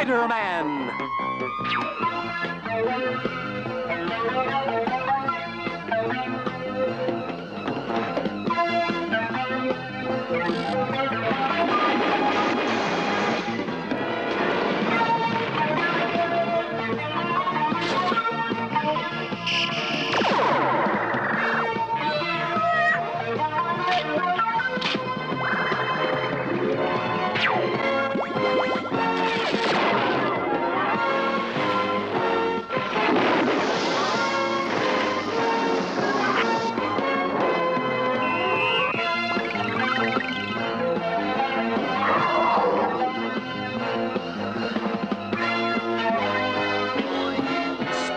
Spider-Man!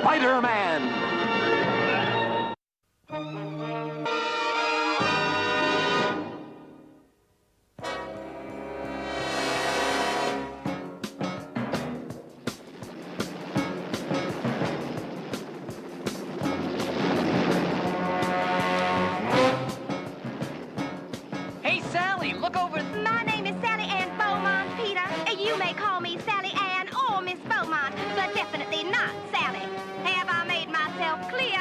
Spider-Man! Hey, Sally, look over. My name is Sally Ann Beaumont, Peter. You may call me Sally Ann or Miss Beaumont, but definitely not Sally. Have I made myself clear?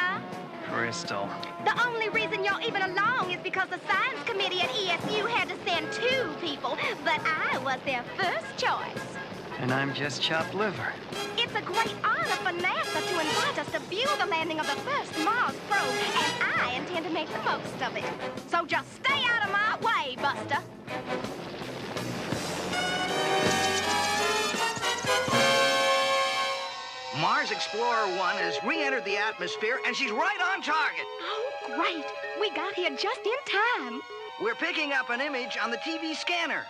Crystal. The only reason you're even along is because the science committee at ESU had to send 2 people, but I was their first choice. And I'm just chopped liver. It's a great honor for NASA to invite us to view the landing of the first Mars probe, and I intend to make the most of it. So just stay out of my way, Buster. Mars Explorer 1 has re-entered the atmosphere, and she's right on target. Oh, great. We got here just in time. We're picking up an image on the TV scanner.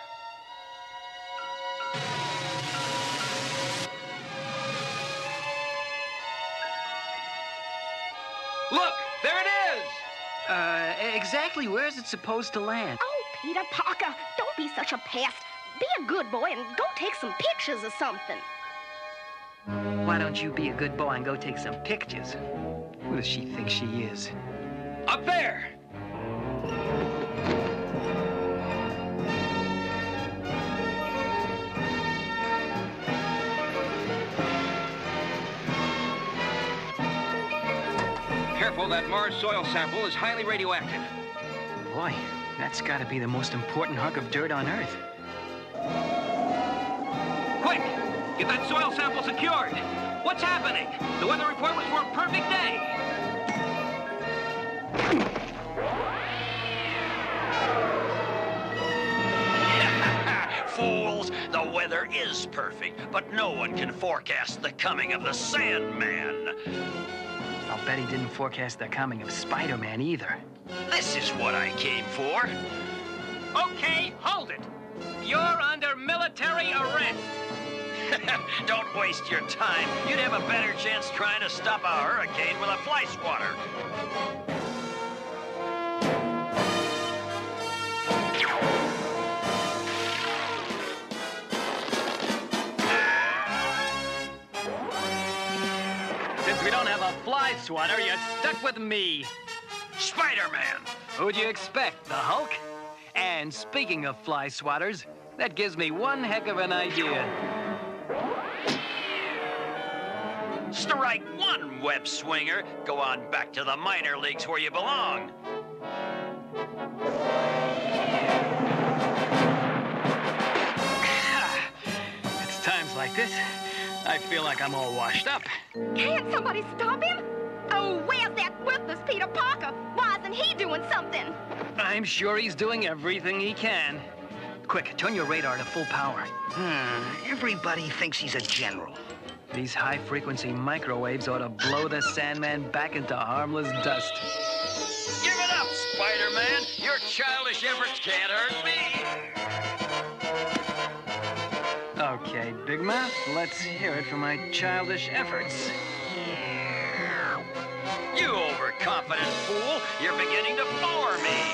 Look, there it is! Exactly where is it supposed to land? Oh, Peter Parker, don't be such a pest. Be a good boy and go take some pictures or something. Why don't you be a good boy and go take some pictures? Who does she think she is? Up there! Careful, that Mars soil sample is highly radioactive. Boy, that's got to be the most important hunk of dirt on Earth. Quick! Get that soil sample secured! What's happening? The weather report was for a perfect day! Fools! The weather is perfect, but no one can forecast the coming of the Sandman. I'll bet he didn't forecast the coming of Spider-Man either. This is what I came for. Okay, hold it! You're under military arrest! Don't waste your time. You'd have a better chance trying to stop a hurricane with a fly swatter. Since we don't have a fly swatter, you're stuck with me. Spider-Man! Who'd you expect, the Hulk? And speaking of fly swatters, that gives me one heck of an idea. Strike one, web swinger. Go on back to the minor leagues where you belong. It's times like this, I feel like I'm all washed up. Can't somebody stop him? Oh, where's that worthless Peter Parker? Why isn't he doing something? I'm sure he's doing everything he can. Quick, turn your radar to full power. Everybody thinks he's a general. These high-frequency microwaves ought to blow the Sandman back into harmless dust. Give it up, Spider-Man. Your childish efforts can't hurt me. Okay, Big Mouth, let's hear it for my childish efforts. You overconfident fool. You're beginning to bore me.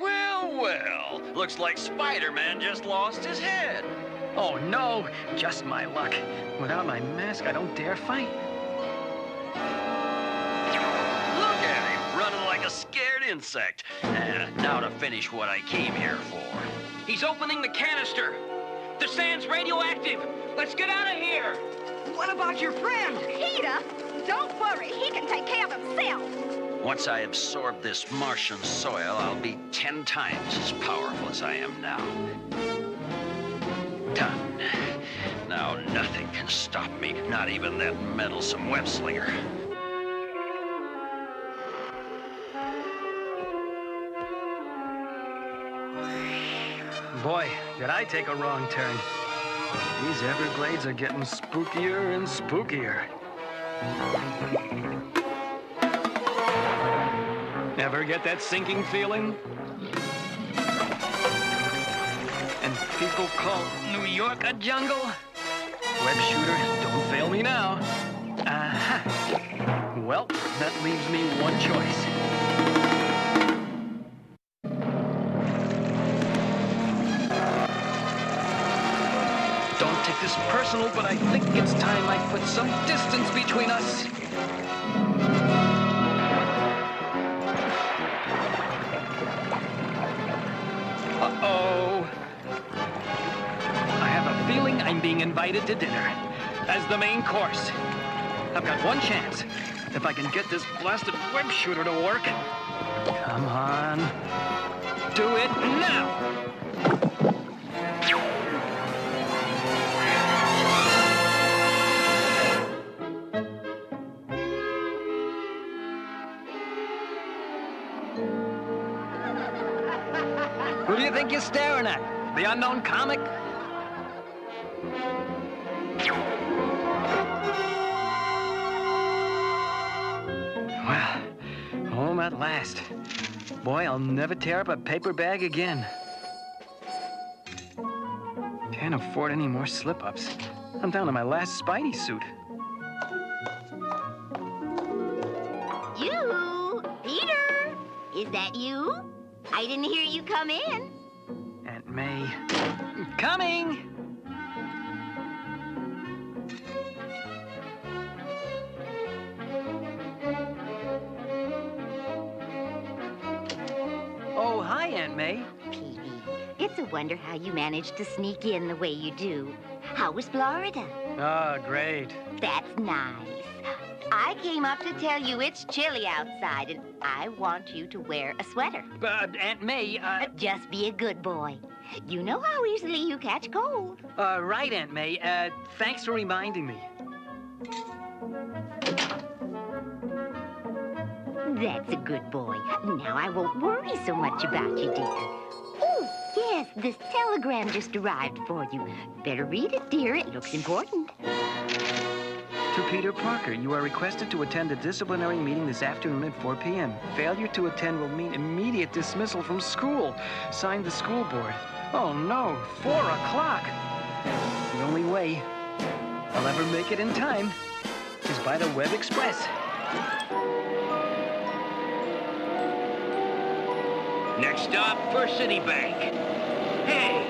Well, well. Looks like Spider-Man just lost his head. Oh, no, just my luck. Without my mask, I don't dare fight. Look at him, running like a scared insect. Now to finish what I came here for. He's opening the canister. The sand's radioactive! Let's get out of here! What about your friend? Peter, don't worry. He can take care of himself. Once I absorb this Martian soil, I'll be 10 times as powerful as I am now. Done. Now nothing can stop me, not even that meddlesome web slinger. Boy, did I take a wrong turn. These Everglades are getting spookier and spookier. Ever get that sinking feeling? And people call New York a jungle? Web shooter, don't fail me now. Aha. Well, that leaves me one choice. Don't take this personal, but I think it's time I put some distance between us. Uh-oh. I have a feeling I'm being invited to dinner as the main course. I've got one chance. If I can get this blasted web shooter to work. Come on. Do it now! Who do you think you're staring at? The unknown comic? Well, home at last. Boy, I'll never tear up a paper bag again. Can't afford any more slip-ups. I'm down to my last Spidey suit. You? Peter? Is that you? I didn't hear you come in. Aunt May. Coming! Oh, hi, Aunt May. Petey, it's a wonder how you managed to sneak in the way you do. How was Florida? Oh, great. That's nice. I came up to tell you it's chilly outside, and I want you to wear a sweater. Aunt May, Just be a good boy. You know how easily you catch cold. right, Aunt May. Thanks for reminding me. That's a good boy. Now I won't worry so much about you, dear. Oh, yes, this telegram just arrived for you. Better read it, dear. It looks important. To Peter Parker, you are requested to attend a disciplinary meeting this afternoon at 4 p.m. Failure to attend will mean immediate dismissal from school. Signed, the school board. Oh, no, 4 o'clock. The only way I'll ever make it in time is by the Web Express. Next stop, First City Bank. Hey,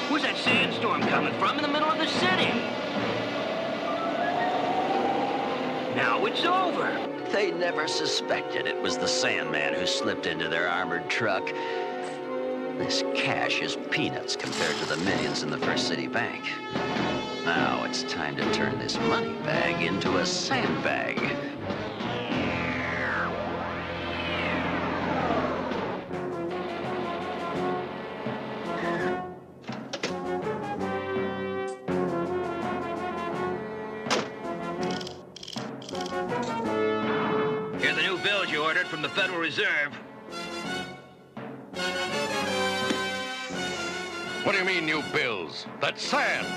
where's that sandstorm coming from in the middle of the city? Now it's over. They never suspected it was the Sandman who slipped into their armored truck. This cash is peanuts compared to the millions in the First City Bank. Now it's time to turn this money bag into a sandbag. Here are the new bills you ordered from the Federal Reserve. What do you mean, new bills? That's sand.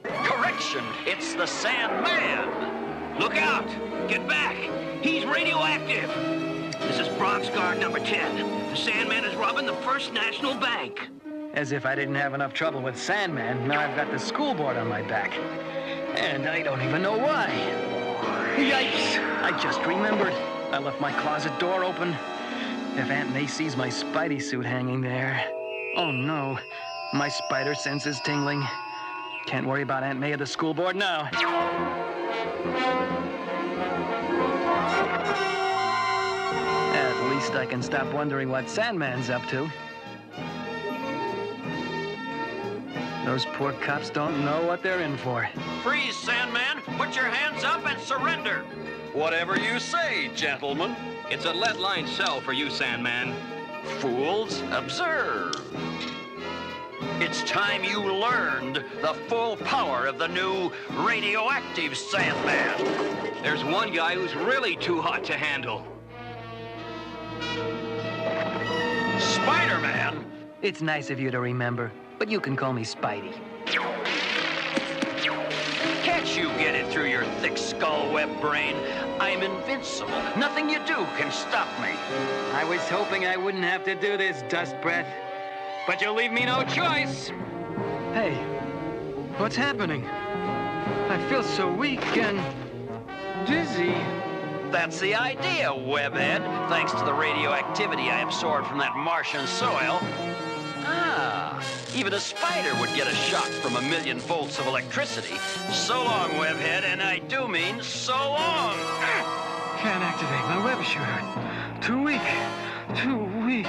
Correction, it's the Sandman. Look out! Get back! He's radioactive! This is Bronx Guard number 10. The Sandman is robbing the First National Bank. As if I didn't have enough trouble with Sandman, now I've got the school board on my back. And I don't even know why. Yikes! I just remembered. I left my closet door open. If Aunt May sees my Spidey suit hanging there... Oh, no. My spider sense is tingling. Can't worry about Aunt May or the school board now. At least I can stop wondering what Sandman's up to. Those poor cops don't know what they're in for. Freeze, Sandman! Put your hands up and surrender! Whatever you say, gentlemen. It's a lead-lined cell for you, Sandman. Fools, observe. It's time you learned the full power of the new radioactive Sandman. There's one guy who's really too hot to handle. Spider-Man! It's nice of you to remember, but you can call me Spidey. Can't you get it through your thick skull-web brain? I'm invincible. Nothing you do can stop me. I was hoping I wouldn't have to do this, Dust Breath. But you'll leave me no choice. Hey, what's happening? I feel so weak and dizzy. That's the idea, Webhead. Thanks to the radioactivity I absorbed from that Martian soil. Ah, even a spider would get a shock from 1,000,000 volts of electricity. So long, Webhead, and I do mean so long. Can't activate my web shooter. Too weak. Too weak.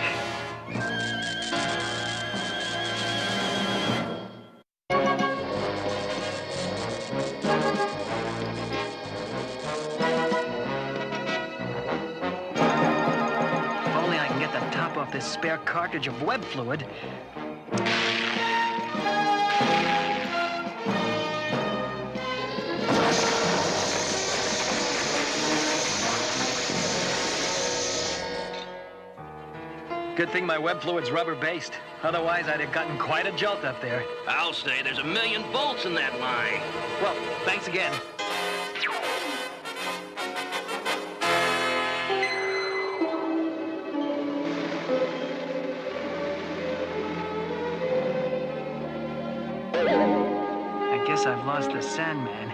Off this spare cartridge of web fluid. Good thing my web fluid's rubber-based. Otherwise, I'd have gotten quite a jolt up there. I'll say there's 1,000,000 volts in that line. Well, thanks again. I've lost the Sandman,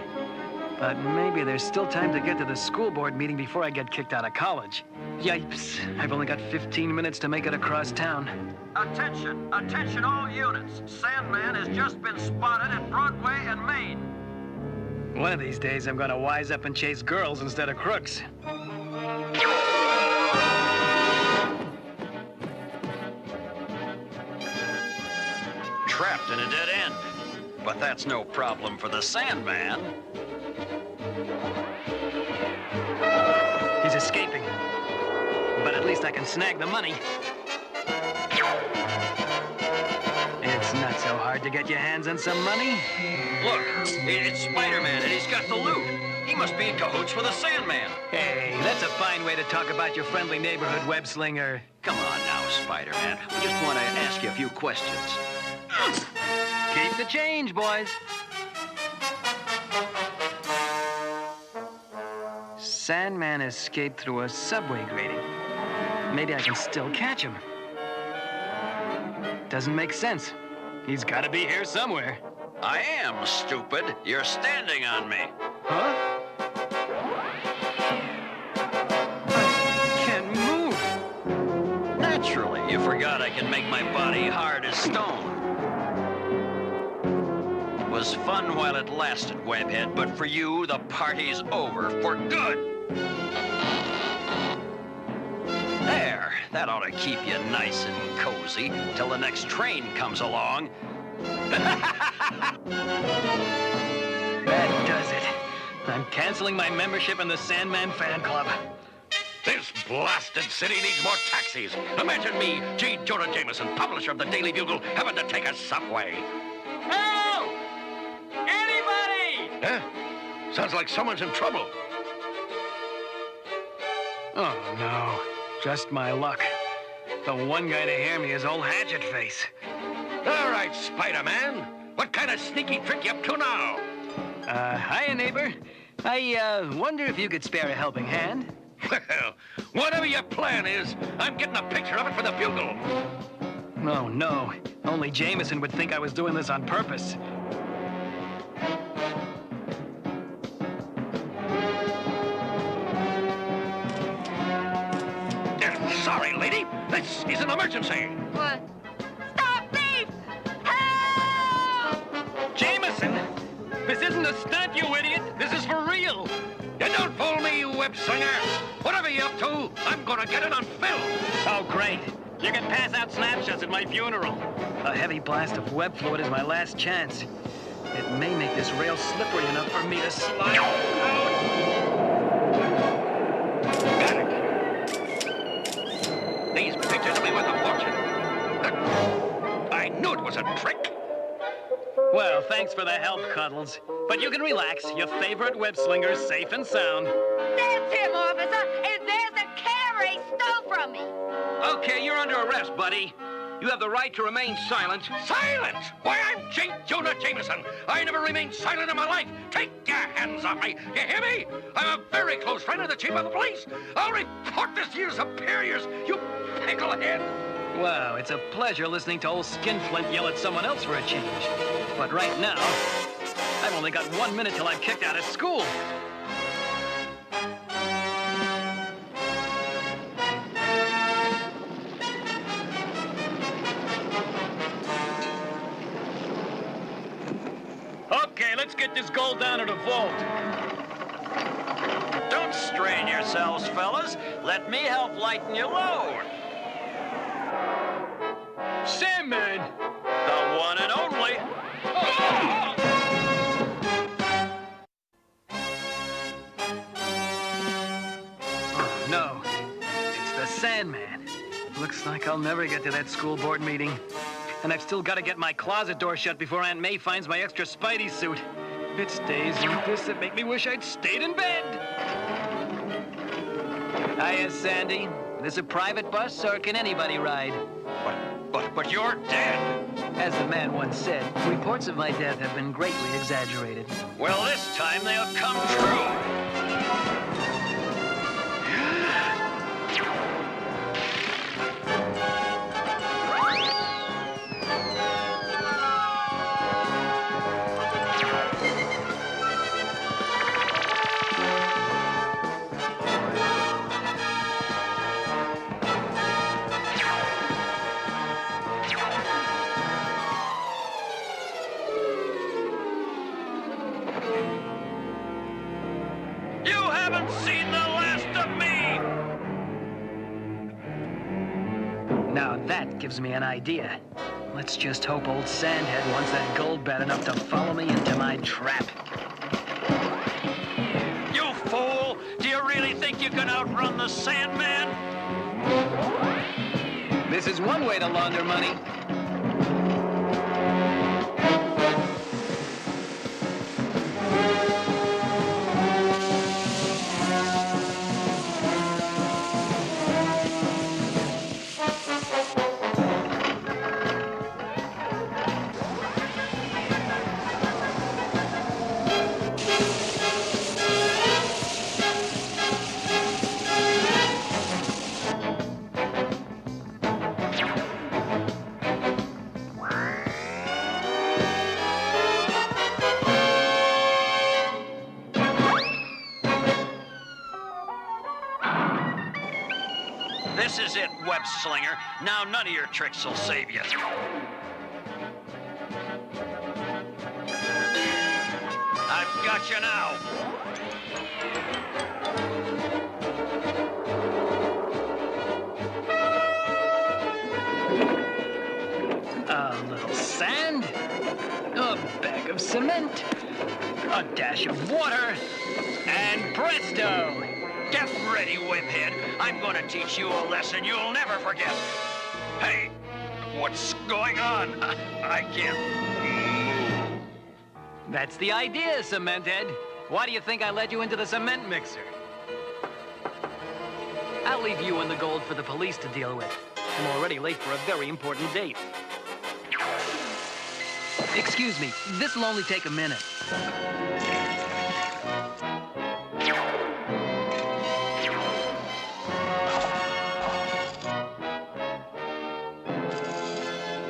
but maybe there's still time to get to the school board meeting before I get kicked out of college. Yipes, I've only got 15 minutes to make it across town. Attention, attention all units. Sandman has just been spotted at Broadway and Main. One of these days, I'm gonna wise up and chase girls instead of crooks. Trapped in a dead end. But that's no problem for the Sandman. He's escaping. But at least I can snag the money. It's not so hard to get your hands on some money. Look, it's Spider-Man, and he's got the loot. He must be in cahoots with the Sandman. Hey, that's a fine way to talk about your friendly neighborhood web slinger. Come on now, Spider-Man. We just want to ask you a few questions. Keep the change, boys. Sandman escaped through a subway grating. Maybe I can still catch him. Doesn't make sense. He's got to be here somewhere. I am, stupid. You're standing on me. Huh? I can't move. Naturally, you forgot I can make my body hard as stone. It was fun while it lasted, Webhead, but for you, the party's over for good. There, that ought to keep you nice and cozy till the next train comes along. That does it. I'm canceling my membership in the Sandman fan club. This blasted city needs more taxis. Imagine me, G. Jonah Jameson, publisher of the Daily Bugle, having to take a subway. Help! Anybody! Huh? Sounds like someone's in trouble. Oh, no. Just my luck. The one guy to hear me is old Hatchet Face. All right, Spider-Man. What kind of sneaky trick you up to now? Hiya, neighbor. I, wonder if you could spare a helping hand? Well, whatever your plan is, I'm getting a picture of it for the Bugle. Oh, no. Only Jameson would think I was doing this on purpose. Sorry, lady. This is an emergency. What? Stop thief! Help! Jameson! This isn't a stunt, you idiot! This is for real! You don't fool me, you web singer. Whatever you're up to, I'm gonna get it on film. Oh, great. You can pass out snapshots at my funeral. A heavy blast of web fluid is my last chance. It may make this rail slippery enough for me to slide out. Got it. These pictures will be worth a fortune. I knew it was a trick. Well, thanks for the help, Cuddles. But you can relax. Your favorite web slinger's safe and sound. That's him, officer, and there's the camera he stole from me. Okay, you're under arrest, buddy. You have the right to remain silent. Silent! Why, I'm J. Jonah Jameson. I never remained silent in my life. Take your hands off me. You hear me? I'm a very close friend of the chief of the police. I'll report this to your superiors, you picklehead. Wow, it's a pleasure listening to old Skinflint yell at someone else for a change. But right now, I've only got 1 minute till I'm kicked out of school. Okay, let's get this gold down to the vault. Don't strain yourselves, fellas. Let me help lighten your load. Sandman! The one and only. Oh, no. It's the Sandman. Looks like I'll never get to that school board meeting. And I've still got to get my closet door shut before Aunt May finds my extra Spidey suit. It's days like this that make me wish I'd stayed in bed. Hiya, Sandy. This a private bus, or can anybody ride? But you're dead. As the man once said, reports of my death have been greatly exaggerated. Well, this time they'll come true. Seen the last of me! Now that gives me an idea. Let's just hope old Sandhead wants that gold bad enough to follow me into my trap. You fool! Do you really think you can outrun the Sandman? This is one way to launder money. This is it, web slinger. Now none of your tricks will save you. I've got you now. A little sand, a bag of cement, a dash of water, and presto! Get ready, webhead. I'm going to teach you a lesson you'll never forget. Hey, what's going on? I can't move. That's the idea, Cementhead. Why do you think I led you into the cement mixer? I'll leave you and the gold for the police to deal with. I'm already late for a very important date. Excuse me, this'll only take a minute.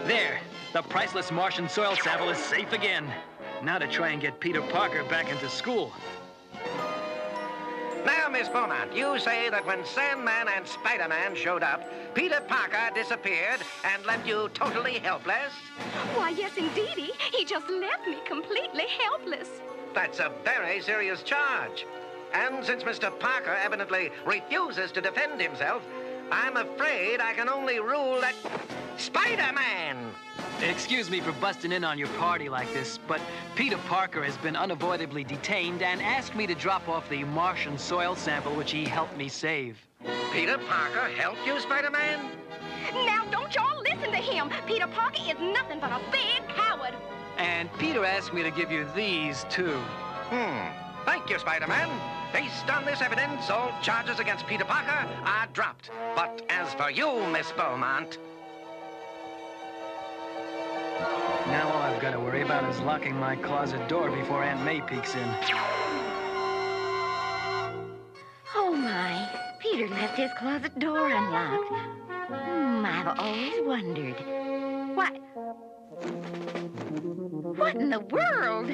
There, the priceless Martian soil sample is safe again. Now to try and get Peter Parker back into school. Now, Miss Beaumont, you say that when Sandman and Spider-Man showed up, Peter Parker disappeared and left you totally helpless? Why, yes, indeedy. He just left me completely helpless. That's a very serious charge. And since Mr. Parker evidently refuses to defend himself, I'm afraid I can only rule that Spider-Man. Excuse me for busting in on your party like this, but Peter Parker has been unavoidably detained and asked me to drop off the Martian soil sample which he helped me save. Peter Parker helped you, Spider-Man? Now, don't y'all listen to him. Peter Parker is nothing but a big coward. And Peter asked me to give you these, too. Thank you, Spider-Man. Based on this evidence, all charges against Peter Parker are dropped. But as for you, Miss Beaumont... Now all I've got to worry about is locking my closet door before Aunt May peeks in. Oh, my. Peter left his closet door unlocked. I've always wondered. What in the world?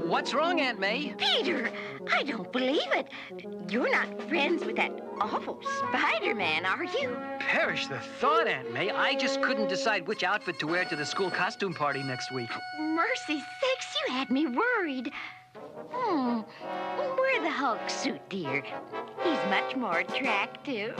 What's wrong, Aunt May? Peter, I don't believe it. You're not friends with that awful Spider-Man, are you? Perish the thought, Aunt May. I just couldn't decide which outfit to wear to the school costume party next week. Mercy sakes, you had me worried. Wear the Hulk suit, dear. He's much more attractive.